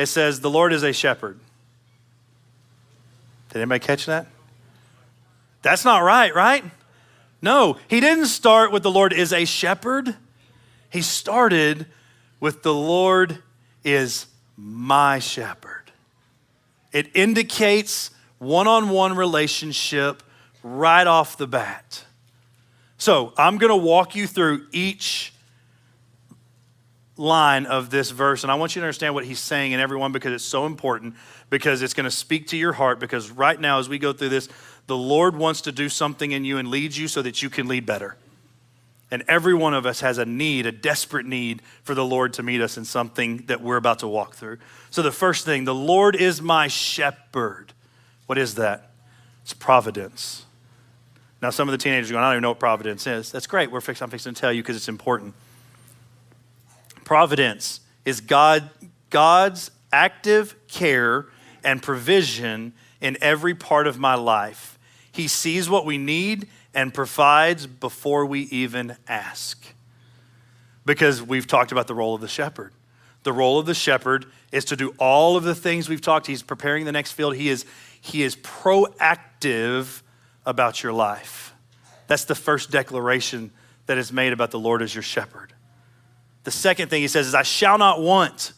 it says, the Lord is a shepherd. Did anybody catch that? That's not right, right? No, he didn't start with the Lord is a shepherd. He started with the Lord is my shepherd. It indicates one-on-one relationship right off the bat. So I'm going to walk you through each line of this verse, and I want you to understand what he's saying in everyone because it's so important, because it's going to speak to your heart, because right now as we go through this, the Lord wants to do something in you and lead you so that you can lead better. And every one of us has a need, a desperate need for the Lord to meet us in something that we're about to walk through. So the first thing, the Lord is my shepherd. What is that? It's providence. Now some of the teenagers are going, I don't even know what providence is. That's great. I'm fixing to tell you because it's important. Providence is God's active care and provision in every part of my life. He sees what we need and provides before we even ask. Because we've talked about the role of the shepherd. The role of the shepherd is to do all of the things we've talked. He's preparing the next field. He is proactive about your life. That's the first declaration that is made about the Lord as your shepherd. The second thing he says is, I shall not want.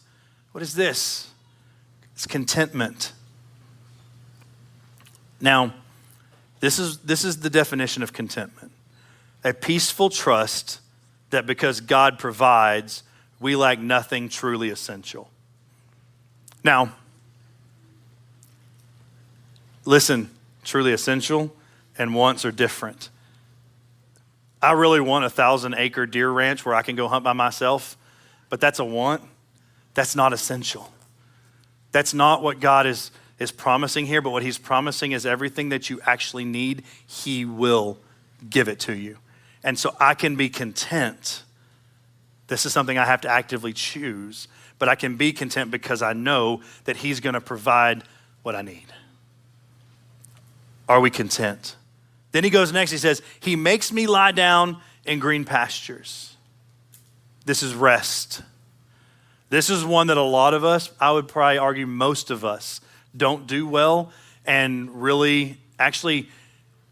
What is this? It's contentment. Now, this is the definition of contentment. A peaceful trust that because God provides, we lack nothing truly essential. Now, listen, truly essential and wants are different. I really want a 1,000-acre deer ranch where I can go hunt by myself, but that's a want. That's not essential. That's not what God is promising here, but what he's promising is everything that you actually need, he will give it to you. And so I can be content. This is something I have to actively choose, but I can be content because I know that he's going to provide what I need. Are we content? Then he goes next, he says, he makes me lie down in green pastures. This is rest. This is one that a lot of us, I would probably argue most of us, don't do well and really actually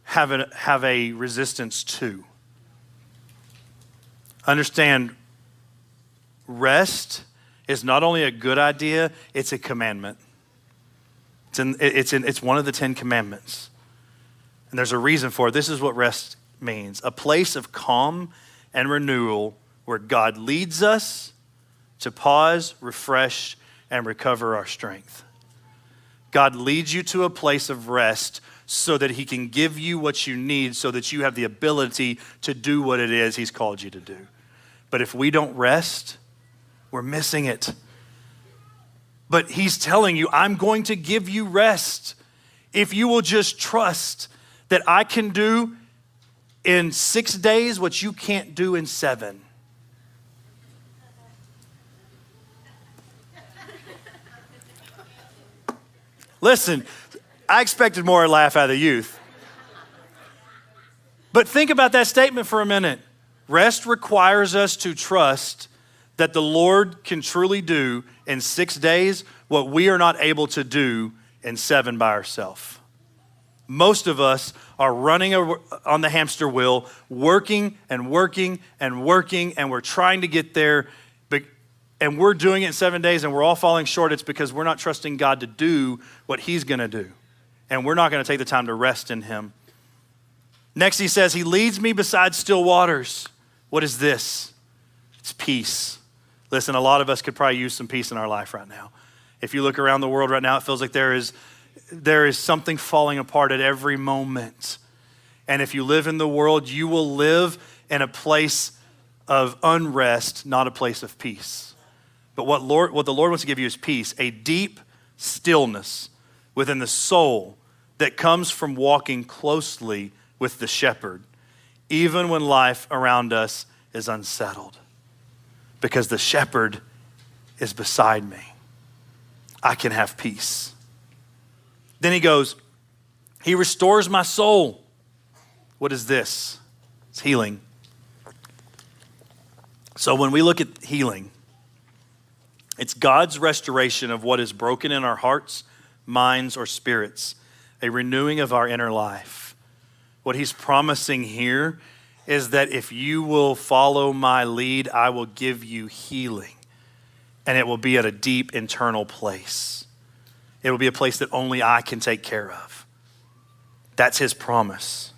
have a resistance to. Understand, rest is not only a good idea, it's a commandment. It's one of the 10 commandments. And there's a reason for it. This is what rest means. A place of calm and renewal where God leads us to pause, refresh, and recover our strength. God leads you to a place of rest so that he can give you what you need so that you have the ability to do what it is he's called you to do. But if we don't rest, we're missing it. But he's telling you, I'm going to give you rest if you will just trust that I can do in 6 days what you can't do in 7. Listen, I expected more laugh out of the youth. But think about that statement for a minute. Rest requires us to trust that the Lord can truly do in 6 days what we are not able to do in 7 by ourselves. Most of us are running on the hamster wheel, working and working and working, and we're trying to get there, and we're doing it in 7 days, and we're all falling short. It's because we're not trusting God to do what he's going to do, and we're not going to take the time to rest in him. Next, he says, he leads me beside still waters. What is this? It's peace. Listen, a lot of us could probably use some peace in our life right now. If you look around the world right now, it feels like there is something falling apart at every moment. And if you live in the world, you will live in a place of unrest, not a place of peace. But what the Lord wants to give you is peace, a deep stillness within the soul that comes from walking closely with the shepherd, even when life around us is unsettled. Because the shepherd is beside me. I can have peace. Then he goes, he restores my soul. What is this? It's healing. So when we look at healing, It's God's restoration of what is broken in our hearts, minds, or spirits, a renewing of our inner life. What he's promising here is that if you will follow my lead, I will give you healing, and it will be at a deep internal place. It will be a place that only I can take care of. That's his promise.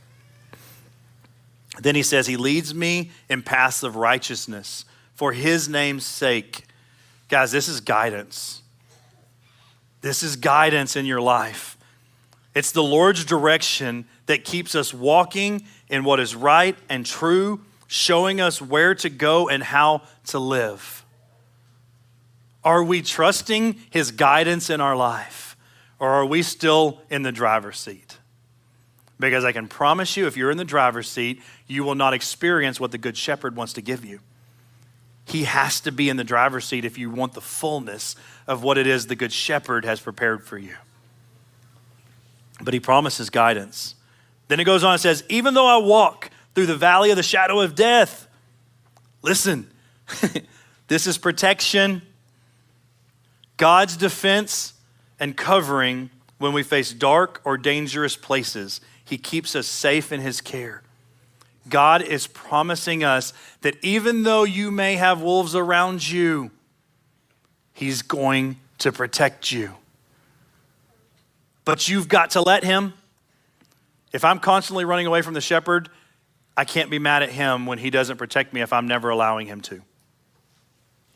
Then he says, he leads me in paths of righteousness for his name's sake. Guys, this is guidance. This is guidance in your life. It's the Lord's direction that keeps us walking in what is right and true, showing us where to go and how to live. Are we trusting his guidance in our life, or are we still in the driver's seat? Because I can promise you, if you're in the driver's seat, you will not experience what the Good Shepherd wants to give you. He has to be in the driver's seat if you want the fullness of what it is the Good Shepherd has prepared for you. But he promises guidance. Then it goes on and says, even though I walk through the valley of the shadow of death, listen, this is protection, God's defense and covering when we face dark or dangerous places. He keeps us safe in his care. God is promising us that even though you may have wolves around you, he's going to protect you. But you've got to let him. If I'm constantly running away from the shepherd, I can't be mad at him when he doesn't protect me if I'm never allowing him to.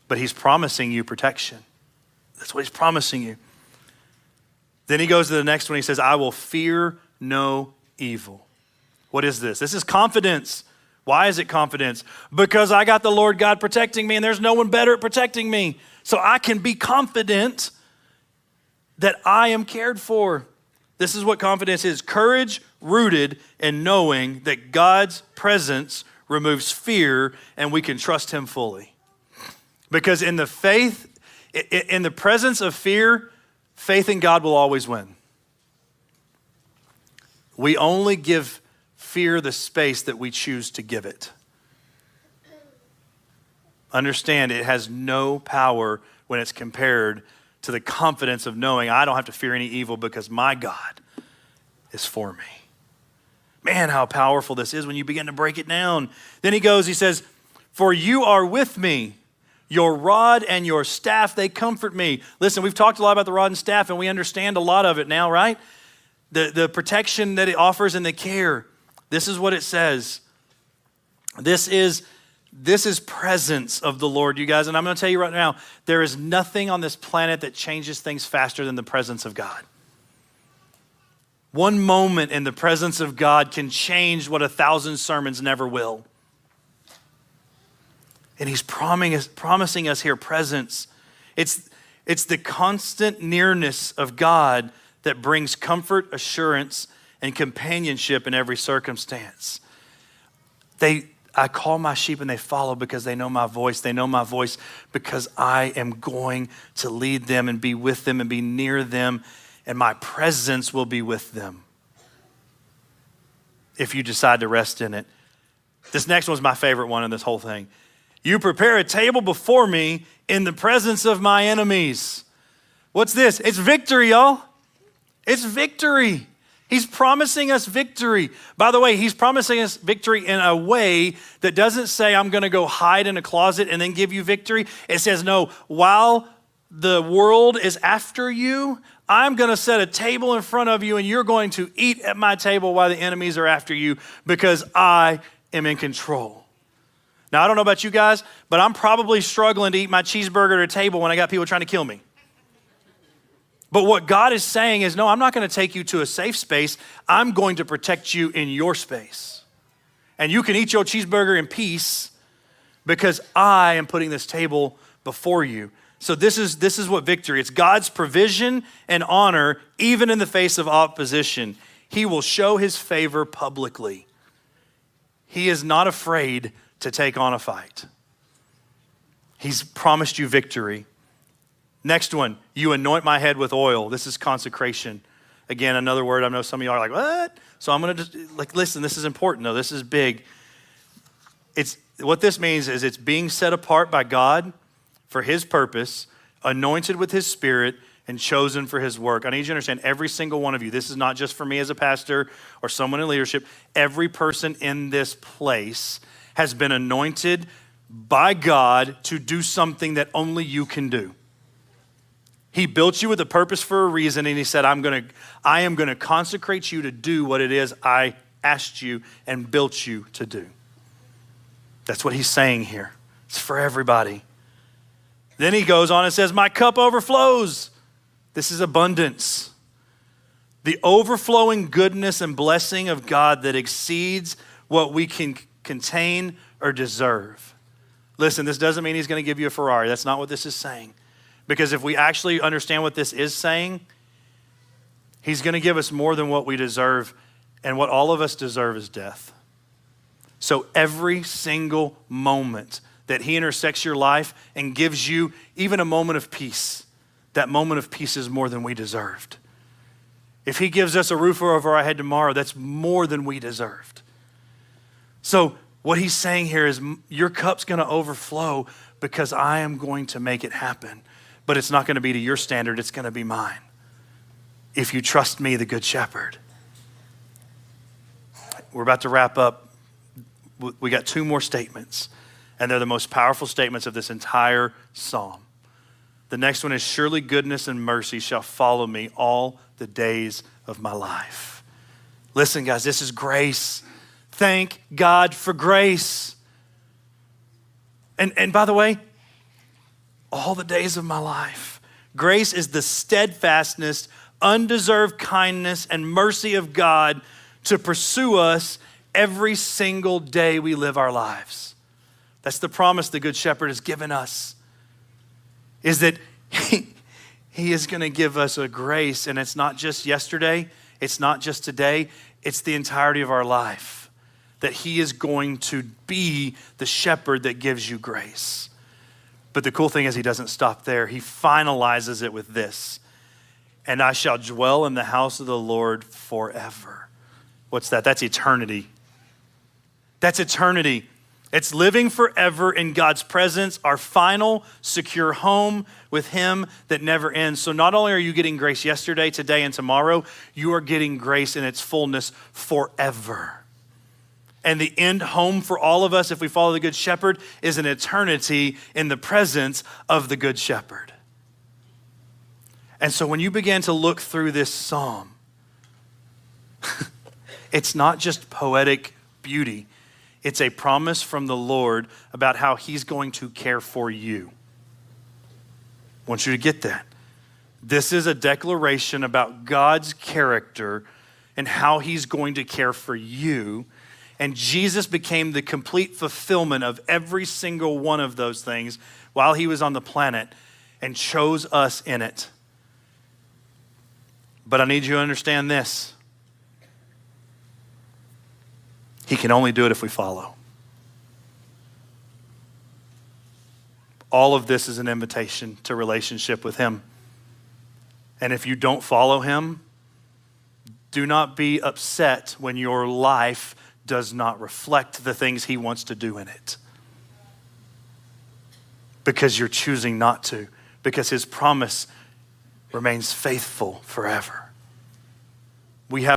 But he's promising you protection. That's what he's promising you. Then he goes to the next one. He says, I will fear no evil. What is this? This is confidence. Why is it confidence? Because I got the Lord God protecting me, and there's no one better at protecting me. So I can be confident that I am cared for. This is what confidence is. Courage rooted in knowing that God's presence removes fear and we can trust him fully. Because in the presence of fear, faith in God will always win. We only give fear the space that we choose to give it. Understand, it has no power when it's compared to the confidence of knowing I don't have to fear any evil because my God is for me. Man, how powerful this is when you begin to break it down. Then he says, for you are with me. Your rod and your staff, they comfort me. Listen, we've talked a lot about the rod and staff, and we understand a lot of it now, right? The protection that it offers and the care. This is what it says. This is presence of the Lord, you guys. And I'm going to tell you right now, there is nothing on this planet that changes things faster than the presence of God. One moment in the presence of God can change what 1,000 sermons never will. And he's promising us here presence. It's the constant nearness of God that brings comfort, assurance, and companionship in every circumstance. I call my sheep and they follow because they know my voice. They know my voice because I am going to lead them and be with them and be near them, and my presence will be with them if you decide to rest in it. This next one's my favorite one in this whole thing. You prepare a table before me in the presence of my enemies. What's this? It's victory, y'all. It's victory. He's promising us victory. By the way, he's promising us victory in a way that doesn't say, I'm going to go hide in a closet and then give you victory. It says, no, while the world is after you, I'm going to set a table in front of you and you're going to eat at my table while the enemies are after you because I am in control. Now, I don't know about you guys, but I'm probably struggling to eat my cheeseburger at a table when I got people trying to kill me. But what God is saying is, no, I'm not going to take you to a safe space. I'm going to protect you in your space. And you can eat your cheeseburger in peace because I am putting this table before you. So this is what victory. It's God's provision and honor, even in the face of opposition. He will show his favor publicly. He is not afraid to take on a fight. He's promised you victory. Next one, you anoint my head with oil. This is consecration. Again, another word. I know some of y'all are like, what? So I'm going to just, listen, this is important though. This is big. What this means is it's being set apart by God for his purpose. anointed with his Spirit and chosen for his work. I need you to understand, every single one of you, this is not just for me as a pastor or someone in leadership. Every person in this place has been anointed by God to do something that only you can do. He built you with a purpose for a reason, and he said, I am gonna consecrate you to do what it is I asked you and built you to do. That's what he's saying here. It's for everybody. Then he goes on and says, my cup overflows. This is abundance. The overflowing goodness and blessing of God that exceeds what we can contain or deserve. Listen, this doesn't mean he's gonna give you a Ferrari. That's not what this is saying. Because if we actually understand what this is saying, he's gonna give us more than what we deserve, and what all of us deserve is death. So every single moment that he intersects your life and gives you even a moment of peace, that moment of peace is more than we deserved. If he gives us a roof over our head tomorrow, that's more than we deserved. So what he's saying here is your cup's gonna overflow because I am going to make it happen. But it's not gonna be to your standard, it's gonna be mine. If you trust me, the Good Shepherd. We're about to wrap up. We got 2 more statements, and they're the most powerful statements of this entire psalm. The next one is, surely goodness and mercy shall follow me all the days of my life. Listen, guys, this is grace. Thank God for grace. And by the way, all the days of my life. Grace is the steadfastness, undeserved kindness, and mercy of God to pursue us every single day we live our lives. That's the promise the Good Shepherd has given us, is that he is gonna give us a grace, and it's not just yesterday, it's not just today, it's the entirety of our life, that he is going to be the shepherd that gives you grace. But the cool thing is he doesn't stop there. He finalizes it with this, and I shall dwell in the house of the Lord forever. What's that? That's eternity. That's eternity. It's living forever in God's presence, our final secure home with him that never ends. So not only are you getting grace yesterday, today, and tomorrow, you are getting grace in its fullness forever. And the end home for all of us, if we follow the Good Shepherd, is an eternity in the presence of the Good Shepherd. And so when you begin to look through this psalm, it's not just poetic beauty. It's a promise from the Lord about how he's going to care for you. I want you to get that. This is a declaration about God's character and how he's going to care for you. And Jesus became the complete fulfillment of every single one of those things while he was on the planet and chose us in it. But I need you to understand this. He can only do it if we follow. All of this is an invitation to relationship with him. And if you don't follow him, do not be upset when your life does not reflect the things he wants to do in it. Because you're choosing not to. Because his promise remains faithful forever. We have